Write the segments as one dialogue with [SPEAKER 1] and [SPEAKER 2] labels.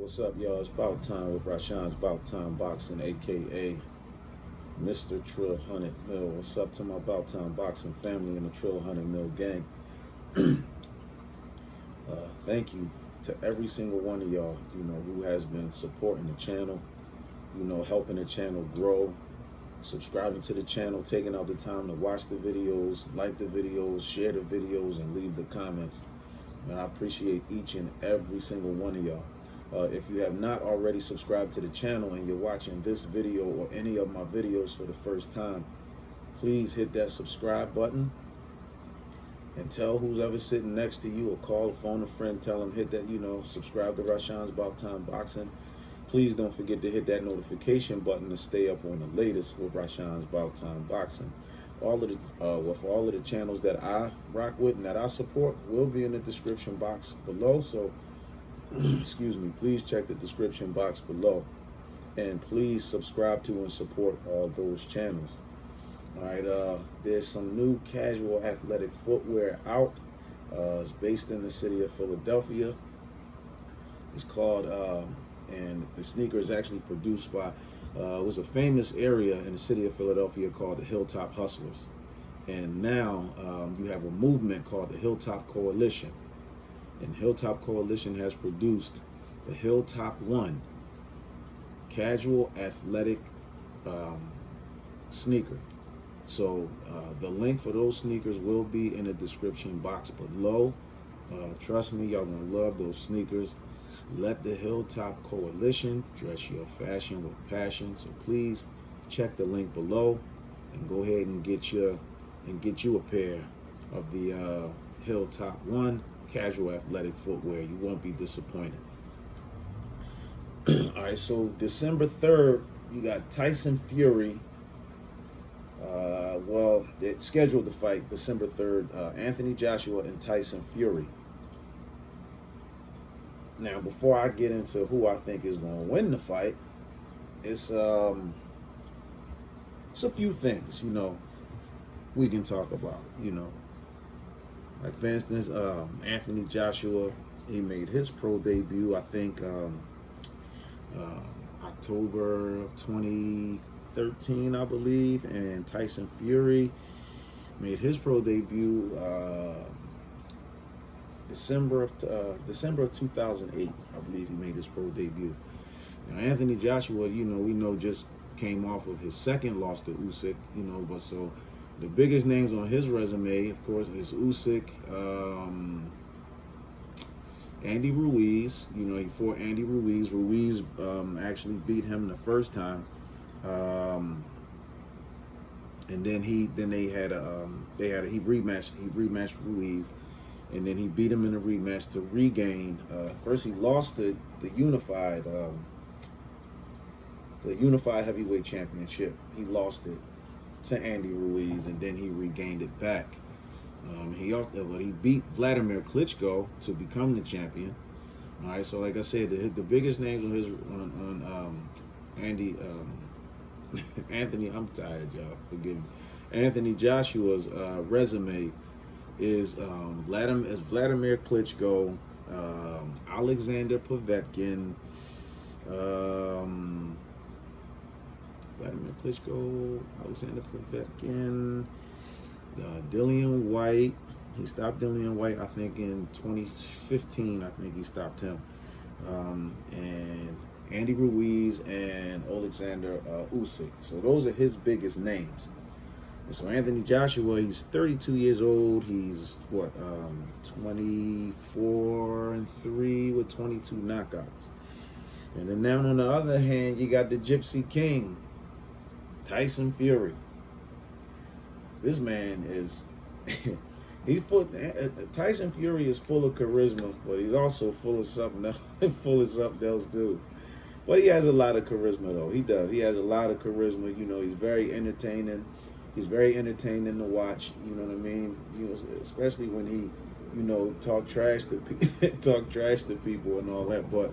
[SPEAKER 1] What's up, y'all? It's Bout Time with Rashansbouttimeboxin, aka Mr. Trill 100 Mil. What's up to my Bout Time Boxing family and the Trill 100 Mil gang? Thank you to every single one of y'all, who has been supporting the channel, helping the channel grow, subscribing to the channel, taking out the time to watch the videos, like the videos, share the videos, and leave the comments. And I appreciate each and every single one of y'all. If you have not already subscribed to the channel and you're watching this video or any of my videos for the first time, please hit that subscribe button and tell who's ever sitting next to you, or call, phone a friend, tell them hit that, subscribe to Rashansbouttimeboxin. Please don't forget to hit that notification button to stay up on the latest with Rashansbouttimeboxin. With all of the channels that I rock with and that I support will be in the description box below. So excuse me, please check the description box below, and please subscribe to and support all those channels. All right, there's some new casual athletic footwear out. It's based in the city of Philadelphia. It's called, and the sneaker is actually produced by, it was a famous area in the city of Philadelphia called the Hilltop Hustlers. And now you have a movement called the Hilltop Coalition. And Hilltop Coalition has produced the Hilltop 1 casual athletic sneaker. So the link for those sneakers will be in the description box below. Trust me, y'all gonna love those sneakers. Let the Hilltop Coalition dress your fashion with passion. So please check the link below and go ahead and get you a pair of the Hilltop 1 casual athletic footwear. You won't be disappointed. All right, so December 3rd, you got Tyson Fury. Well, it's scheduled to fight December 3rd, Anthony Joshua and Tyson Fury. Now, before I get into who I think is going to win the fight, it's a few things, we can talk about, Like, for instance, Anthony Joshua, he made his pro debut, I think, October of 2013, I believe, and Tyson Fury made his pro debut December of 2008, I believe he made his pro debut. Now, Anthony Joshua, we know just came off of his second loss to Usyk, but so the biggest names on his resume, of course, is Usyk, Andy Ruiz. He fought Andy Ruiz. Ruiz actually beat him the first time, and then he rematched Ruiz, and then he beat him in a rematch to regain. First, he lost the unified heavyweight championship. He lost it to Andy Ruiz, and then he regained it back. He beat Vladimir Klitschko to become the champion. All right, so like I said, the biggest names on Anthony. I'm tired, y'all. Forgive me. Anthony Joshua's resume is Vladimir Klitschko, Alexander Povetkin, Vladimir Klitschko, Alexander Povetkin, Dillian White. He stopped Dillian White, I think, in 2015. I think he stopped him. And Andy Ruiz and Alexander Usyk. So those are his biggest names. And so Anthony Joshua, he's 32 years old. He's 24-3 with 22 knockouts. And then now on the other hand, you got the Gypsy King, Tyson Fury. This man is Tyson Fury is full of charisma, but he's also full of something else, too. But he has a lot of charisma, though. He does. He has a lot of charisma. He's very entertaining. He's very entertaining to watch. You know what I mean? Especially when he, talk trash to people and all that. But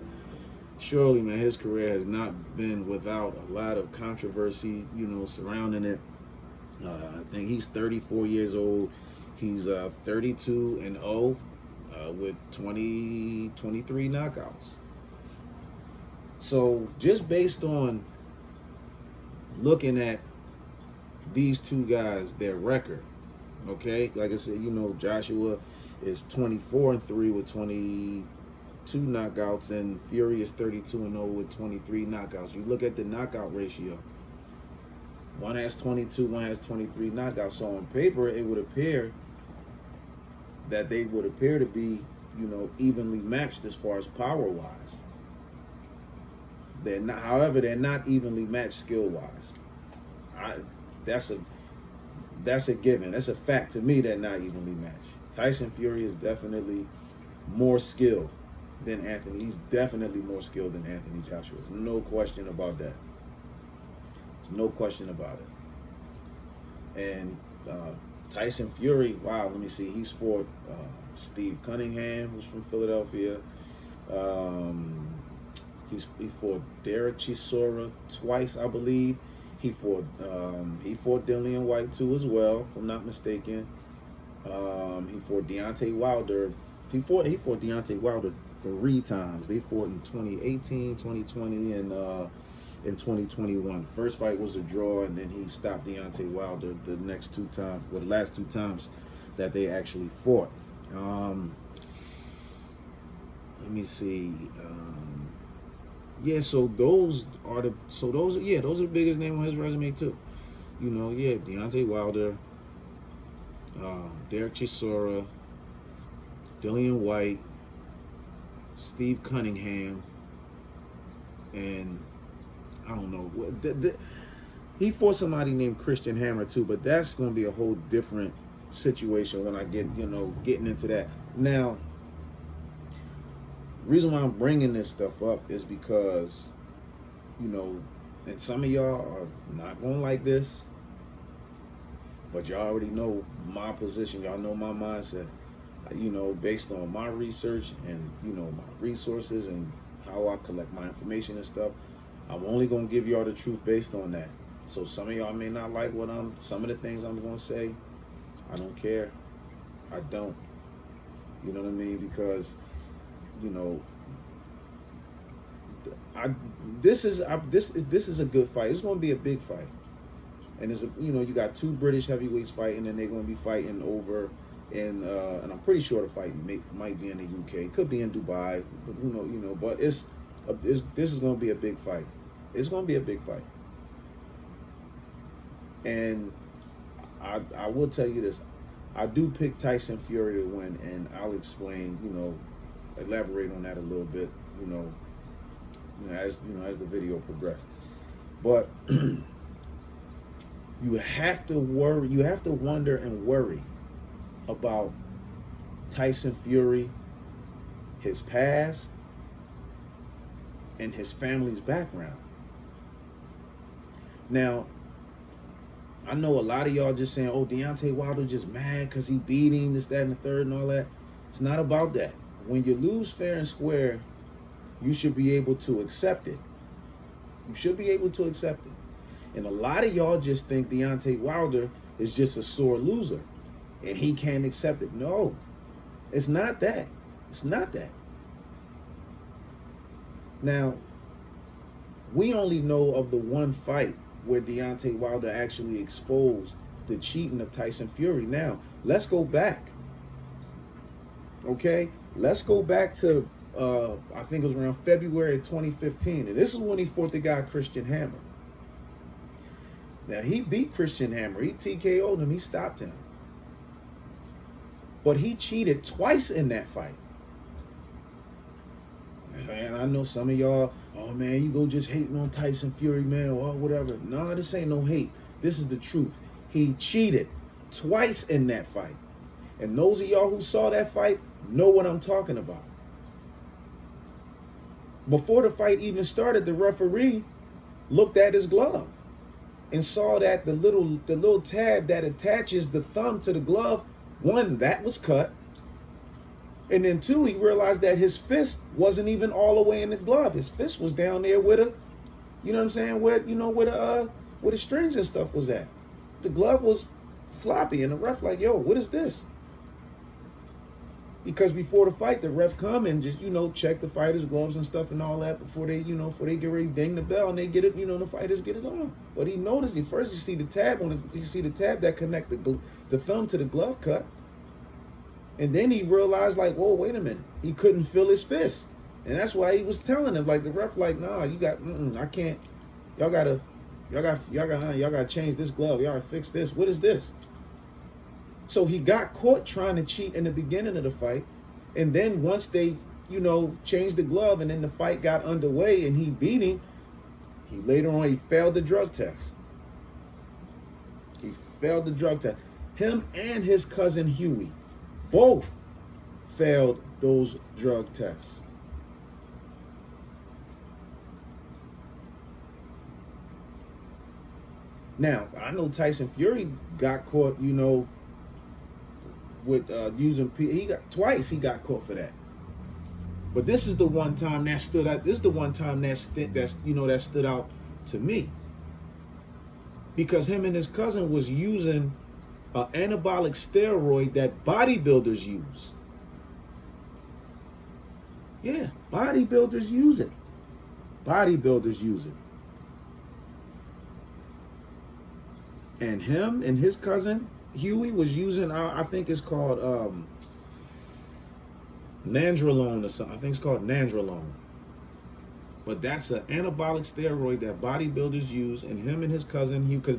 [SPEAKER 1] surely, man, his career has not been without a lot of controversy, surrounding it. I think he's 34 years old. He's 32-0 with 23 knockouts. So just based on looking at these two guys, their record, okay, like I said, you know, Joshua is 24-3 with 22 knockouts, and Fury is 32-0 with 23 knockouts. You look at the knockout ratio. One has 22, one has 23 knockouts. So on paper, it would appear that they would appear to be, you know, evenly matched as far as power-wise. They're not, however, they're not evenly matched skill-wise. That's a given. That's a fact to me. They're not evenly matched. Tyson Fury is definitely more skilled than Anthony. He's definitely more skilled than Anthony Joshua. No question about that. There's no question about it. And Tyson Fury, wow, let me see. He's fought Steve Cunningham, who's from Philadelphia. He fought Derek Chisora twice, I believe. He fought Dillian White too as well, if I'm not mistaken. He fought Deontay Wilder. He fought Deontay Wilder 3 times. They fought in 2018, 2020, and in 2021. First fight was a draw, and then he stopped Deontay Wilder the next 2 times, well, the last 2 times that they actually fought. Let me see. Yeah, so those are the biggest names on his resume too. You know, yeah, Deontay Wilder, Derek Chisora, Dillian White, Steve Cunningham, and I don't know. He fought somebody named Christian Hammer too, but that's going to be a whole different situation when I get, you know, getting into that. Now, the reason why I'm bringing this stuff up is because, you know, and some of y'all are not going to like this, but y'all already know my position. Y'all know my mindset, you know, based on my research and, you know, my resources and how I collect my information and stuff. I'm only going to give y'all the truth based on that. So some of y'all may not like some of the things I'm going to say. I don't care. I don't. You know what I mean? Because, you know, this is a good fight. It's going to be a big fight, and you know, you got 2 British heavyweights fighting, and they're going to be fighting over in and I'm pretty sure the fight might be in the UK. It could be in Dubai, but you know. But this is going to be a big fight. It's going to be a big fight, and I will tell you this: I do pick Tyson Fury to win, and I'll explain. You know, elaborate on that a little bit, as the video progresses. But you have to wonder and worry about Tyson Fury, his past, and his family's background. Now, I know a lot of y'all just saying, oh, Deontay Wilder just mad because he beat him, this, that, and the third, and all that. It's not about that. When you lose fair and square, you should be able to accept it. You should be able to accept it. And a lot of y'all just think Deontay Wilder is just a sore loser and he can't accept it. No, it's not that. It's not that. Now, we only know of the one fight where Deontay Wilder actually exposed the cheating of Tyson Fury. Now, let's go back. Okay? Let's go back to, I think it was around February 2015. And this is when he fought the guy Christian Hammer. Now, he beat Christian Hammer. He TKO'd him. He stopped him. But he cheated twice in that fight. And I know some of y'all, oh man, you go just hating on Tyson Fury, man, or whatever. No, this ain't no hate. This is the truth. He cheated twice in that fight. And those of y'all who saw that fight know what I'm talking about. Before the fight even started, the referee looked at his glove and saw that the little tab that attaches the thumb to the glove, one, that was cut. And then 2, he realized that his fist wasn't even all the way in the glove. His fist was down there with you know what I'm saying, where the strings and stuff was at. The glove was floppy, and the ref like, yo, what is this? Because before the fight, the ref come and just, you know, check the fighters' gloves and stuff and all that before they, you know, before they get ready to ding the bell and they get it, you know, the fighters get it on. But he noticed, you see the tab on it, you see the tab that connect the thumb to the glove cut. And then he realized, like, whoa, wait a minute. He couldn't feel his fist. And that's why he was telling him, like, the ref, like, nah, you got, I can't, y'all gotta change this glove. Y'all gotta fix this. What is this? So he got caught trying to cheat in the beginning of the fight. And then once they, you know, changed the glove and then the fight got underway and he beat him, later on, he failed the drug test. He failed the drug test. Him and his cousin Huey both failed those drug tests. Now, I know Tyson Fury got caught, you know, with using, he got twice. He got caught for that. But this is the one time that stood out. This is the one time that stood out to me, because him and his cousin was using an anabolic steroid that bodybuilders use. Yeah, bodybuilders use it. Bodybuilders use it. And him and his cousin Huey was using, I think it's called nandrolone or something. I think it's called nandrolone. But that's an anabolic steroid that bodybuilders use. And him and his cousin Huey, because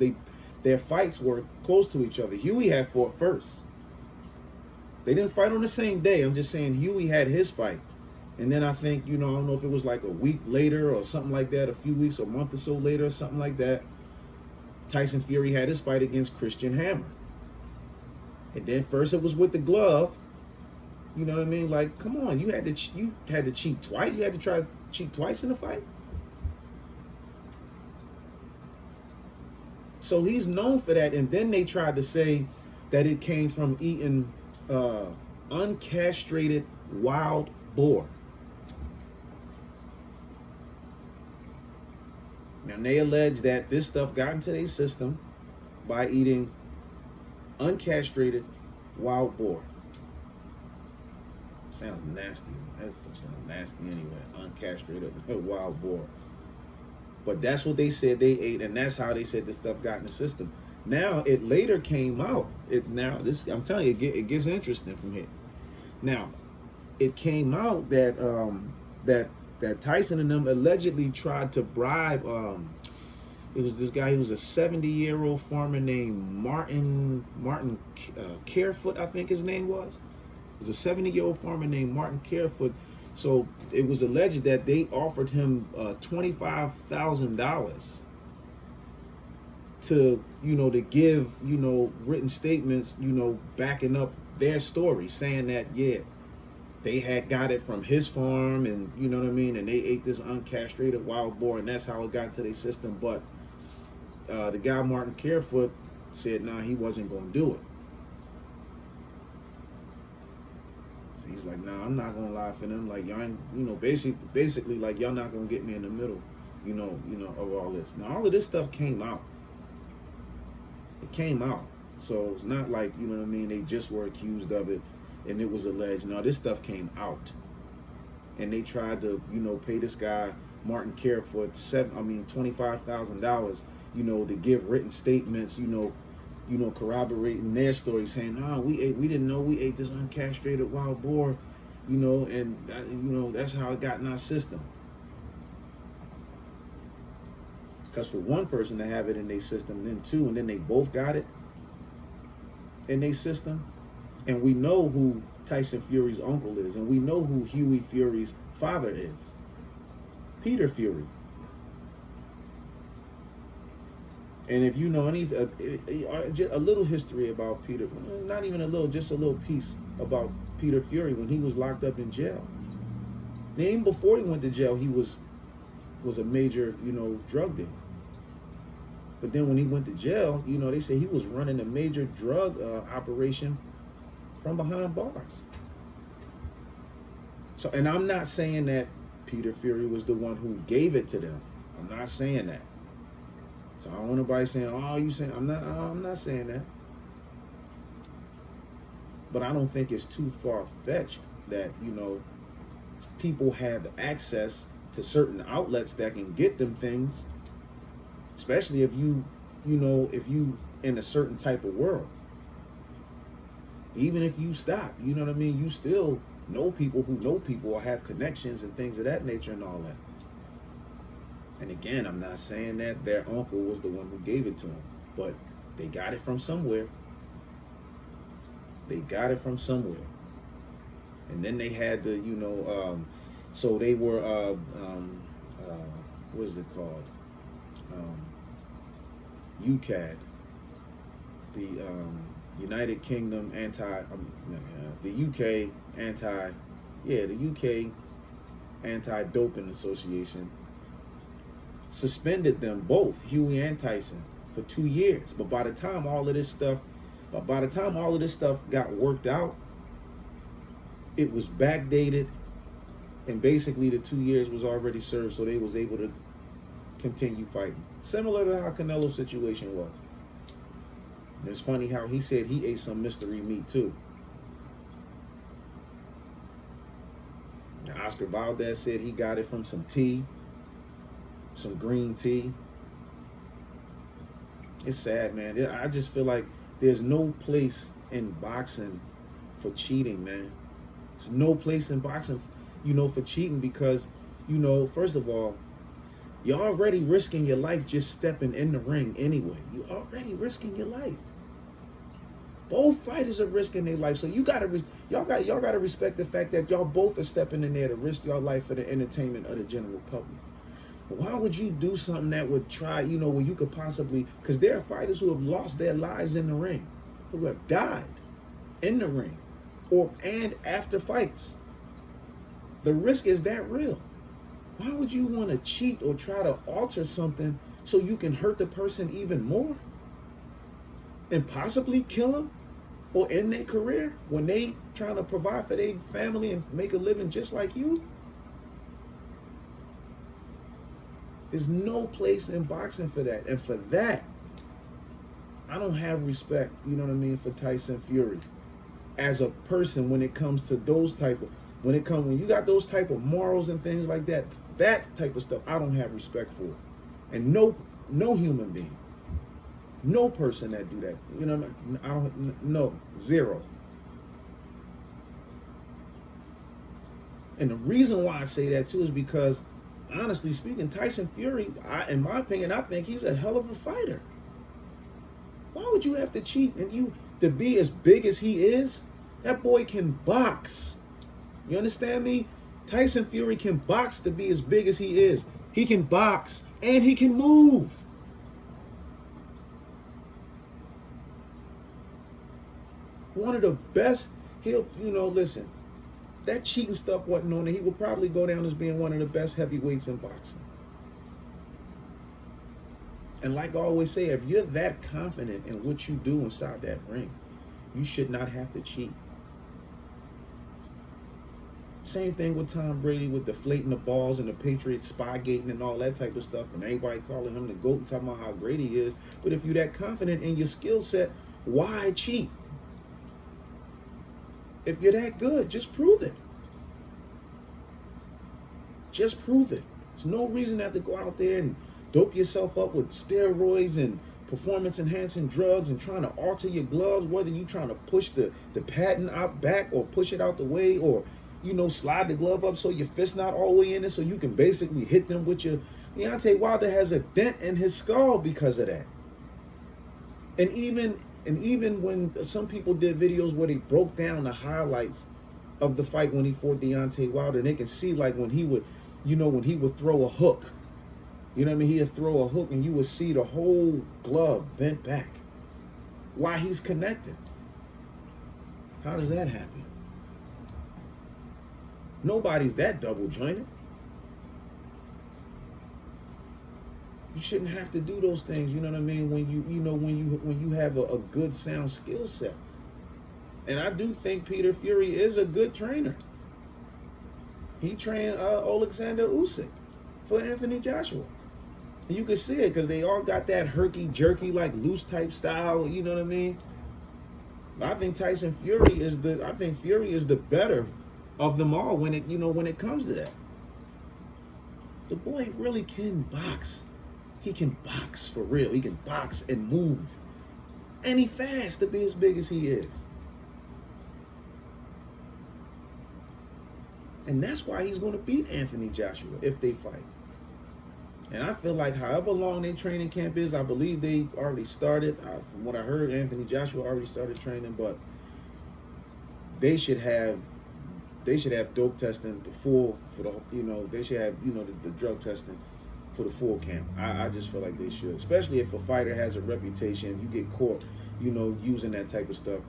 [SPEAKER 1] their fights were close to each other. Huey had fought first. They didn't fight on the same day. I'm just saying Huey had his fight. And then I think, you know, I don't know if it was like a week later or something like that, a few weeks or a month or so later or something like that, Tyson Fury had his fight against Christian Hammer. And then first it was with the glove. You know what I mean? Like, come on, you had to cheat twice. You had to try to cheat twice in the fight. So he's known for that. And then they tried to say that it came from eating uncastrated wild boar. Now they allege that this stuff got into their system by eating uncastrated wild boar. Sounds nasty. That sounds nasty anyway. Uncastrated wild boar. But that's what they said they ate, and that's how they said this stuff got in the system. Now it later came out. I'm telling you, it gets interesting from here. Now, it came out that that Tyson and them allegedly tried to bribe. It was this guy. He was a 70-year-old farmer named Martin Carefoot, I think his name was. It was a 70-year-old farmer named Martin Carefoot. So it was alleged that they offered him $25,000 to, to give, written statements, backing up their story, saying that, yeah, they had got it from his farm, and you know what I mean, and they ate this uncastrated wild boar, and that's how it got into their system. But the guy Martin Carefoot said, nah, he wasn't going to do it. So he's like, nah, I'm not going to lie for them. Like, y'all ain't, basically, like, y'all not going to get me in the middle, of all this. Now, all of this stuff came out. It came out. So it's not like, you know what I mean, they just were accused of it and it was alleged. No, this stuff came out. And they tried to, pay this guy, Martin Carefoot, $25,000, to give written statements, corroborating their story, saying, nah, we didn't know we ate this uncastrated wild boar, and that's how it got in our system. Because for one person to have it in their system, then two, and then they both got it in their system. And we know who Tyson Fury's uncle is, and we know who Huey Fury's father is. Peter Fury. And if you know anything, a little history about Peter, not even a little, just a little piece about Peter Fury when he was locked up in jail. And even before he went to jail, he was a major, drug dealer. But then when he went to jail, they say he was running a major drug operation from behind bars. So, and I'm not saying that Peter Fury was the one who gave it to them. I'm not saying that. So I don't want nobody saying, oh, you saying, I'm not saying that. But I don't think it's too far-fetched that, you know, people have access to certain outlets that can get them things, especially if you know, if you in a certain type of world. Even if you stop, you know what I mean, you still know people who know people or have connections and things of that nature and all that. And again, I'm not saying that their uncle was the one who gave it to them, but they got it from somewhere. They got it from somewhere. And then they had the, you know, so they were, what is it called? UCAD, the United Kingdom the UK Anti-Doping Association suspended them both, Huey and Tyson, for 2 years. But by the time all of this stuff got worked out, it was backdated, and basically the 2 years was already served, so they was able to continue fighting. Similar to how Canelo's situation was. It's funny how he said he ate some mystery meat too. Now, Oscar Valdez said he got it from some tea, some green tea. It's sad, man. I just feel like there's no place in boxing for cheating, man. There's no place in boxing, you know, for cheating because, you know, first of all, you're already risking your life just stepping in the ring anyway. You're already risking your life. Both fighters are risking their life, so y'all gotta respect the fact that y'all both are stepping in there to risk your life for the entertainment of the general public. Why would you do something that would try, you know, where you could possibly, because there are fighters who have lost their lives in the ring, who have died in the ring, and after fights. The risk is that real. Why would you want to cheat or try to alter something so you can hurt the person even more and possibly kill them or end their career when they trying to provide for their family and make a living just like you? There's no place in boxing for that. And for that, I don't have respect, you know what I mean, for Tyson Fury as a person when it comes to those type of, when you got those type of morals and things like that, that type of stuff, I don't have respect for. And no human being, no person that do that, you know, no, zero. And the reason why I say that too is because, honestly speaking, Tyson Fury, in my opinion, I think he's a hell of a fighter. Why would you have to cheat and to be as big as he is? That boy can box. You understand me? Tyson Fury can box to be as big as he is. He can box and he can move. One of the best, listen, if that cheating stuff wasn't on it, he would probably go down as being one of the best heavyweights in boxing. And like I always say, if you're that confident in what you do inside that ring, you should not have to cheat. Same thing with Tom Brady with deflating the balls and the Patriots spygating and all that type of stuff, and everybody calling him the GOAT and talking about how great he is. But if you're that confident in your skill set, why cheat? If you're that good, just prove it. Just prove it. There's no reason to have to go out there and dope yourself up with steroids and performance-enhancing drugs and trying to alter your gloves, whether you're trying to push the patent out back or push it out the way, or slide the glove up so your fist's not all the way in it so you can basically hit them with your... Deontay Wilder has a dent in his skull because of that. And even when some people did videos where they broke down the highlights of the fight when he fought Deontay Wilder, and they can see like when he would, when he would throw a hook. You know what I mean? He'd throw a hook and you would see the whole glove bent back while he's connected. How does that happen? Nobody's that double jointed. You shouldn't have to do those things, you know what I mean, when you have a good sound skill set. And I do think Peter Fury is a good trainer. He trained Alexander Usyk for Anthony Joshua. And you can see it because they all got that herky-jerky, like loose type style, you know what I mean? I think Tyson Fury is the better of them all when it comes to that. The boy really can box. He can box for real. He can box and move. And he fast to be as big as he is. And that's why he's going to beat Anthony Joshua if they fight. And I feel like however long their training camp is, I believe they already started. From what I heard, Anthony Joshua already started training, but they should have dope testing the full for the they should have the drug testing for the full camp. I just feel like they should, especially if a fighter has a reputation, you get caught using that type of stuff.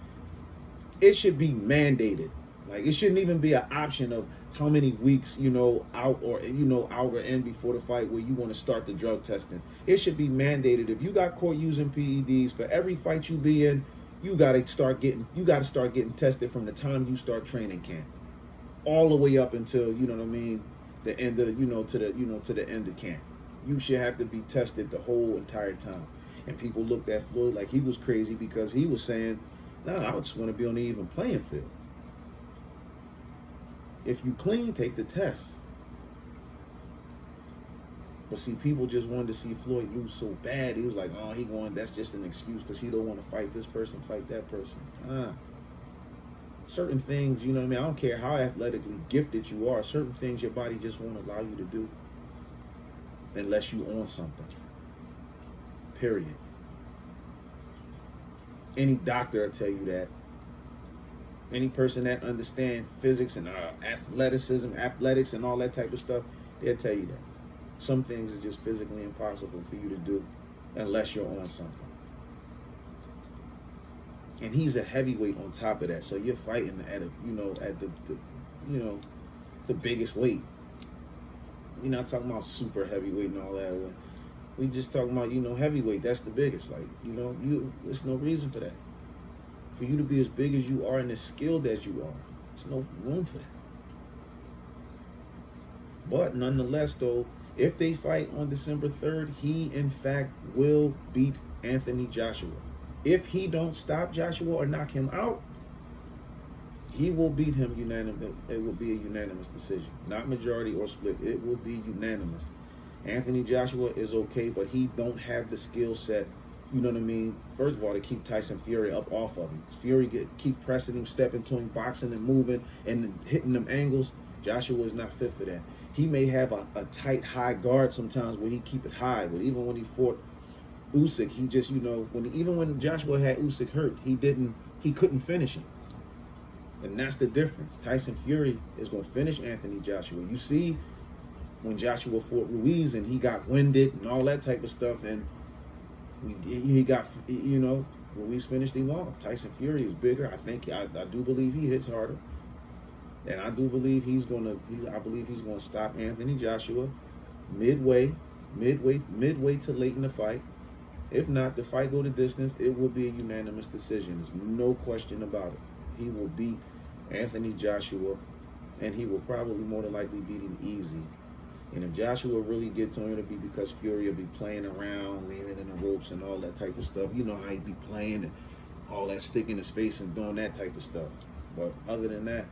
[SPEAKER 1] It should be mandated. Like, it shouldn't even be an option of how many weeks out or in before the fight where you want to start the drug testing. It should be mandated. If you got caught using PEDs, for every fight you be in, you got to start getting tested from the time you start training camp all the way up until the end of to the end of camp. You should have to be tested the whole entire time. And people looked at Floyd like he was crazy because he was saying, "No, I just want to be on the even playing field. If you clean, take the test." But see, people just wanted to see Floyd lose so bad. He was like, "Oh, that's just an excuse because he don't want to fight this person, fight that person." Certain things, I don't care how athletically gifted you are, certain things your body just won't allow you to do unless you own something. Period. Any doctor will tell you that. Any person that understands physics and athletics and all that type of stuff, they'll tell you that. Some things are just physically impossible for you to do unless you're on something. And he's a heavyweight on top of that, so you're fighting at the biggest weight. We're not talking about super heavyweight and all that. We just talking about heavyweight. That's the biggest. Like there's no reason for that. For you to be as big as you are and as skilled as you are, there's no room for that. But nonetheless, though, if they fight on December 3rd, he in fact will beat Anthony Joshua. If he don't stop Joshua or knock him out, he will beat him unanimous. It will be a unanimous decision, not majority or split. It will be unanimous. Anthony Joshua is okay, but he don't have the skill set. You know what I mean? First of all, to keep Tyson Fury up off of him. Fury keep pressing him, stepping to him, boxing and moving and hitting them angles. Joshua is not fit for that. He may have a tight, high guard sometimes where he keep it high, but even when he fought Usyk, he just, when Joshua had Usyk hurt, he couldn't finish him. And that's the difference. Tyson Fury is going to finish Anthony Joshua. You see when Joshua fought Ruiz and he got winded and all that type of stuff, and he got, Ruiz finished him off. Tyson Fury is bigger. I do believe he hits harder. And I do believe he's going to stop Anthony Joshua midway to late in the fight. If not, the fight go the distance, it will be a unanimous decision. There's no question about it. He will beat Anthony Joshua, and he will probably more than likely beat him easy. And if Joshua really gets on, it'll be because Fury will be playing around, leaning in the ropes and all that type of stuff. You know how he'd be playing and all that, sticking his face and doing that type of stuff. But other than that,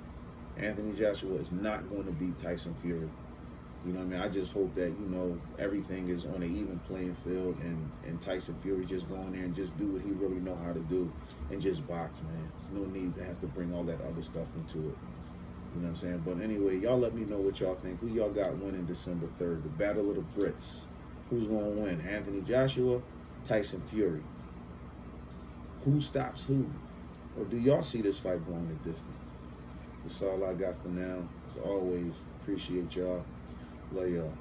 [SPEAKER 1] Anthony Joshua is not going to beat Tyson Fury. You know what I mean? I just hope that, everything is on an even playing field and Tyson Fury just go in there and just do what he really know how to do and just box, man. There's no need to have to bring all that other stuff into it. You know what I'm saying? But anyway, y'all let me know what y'all think. Who y'all got winning December 3rd? The Battle of the Brits. Who's going to win? Anthony Joshua, Tyson Fury. Who stops who? Or do y'all see this fight going the distance? That's all I got for now. As always, appreciate y'all. Love y'all.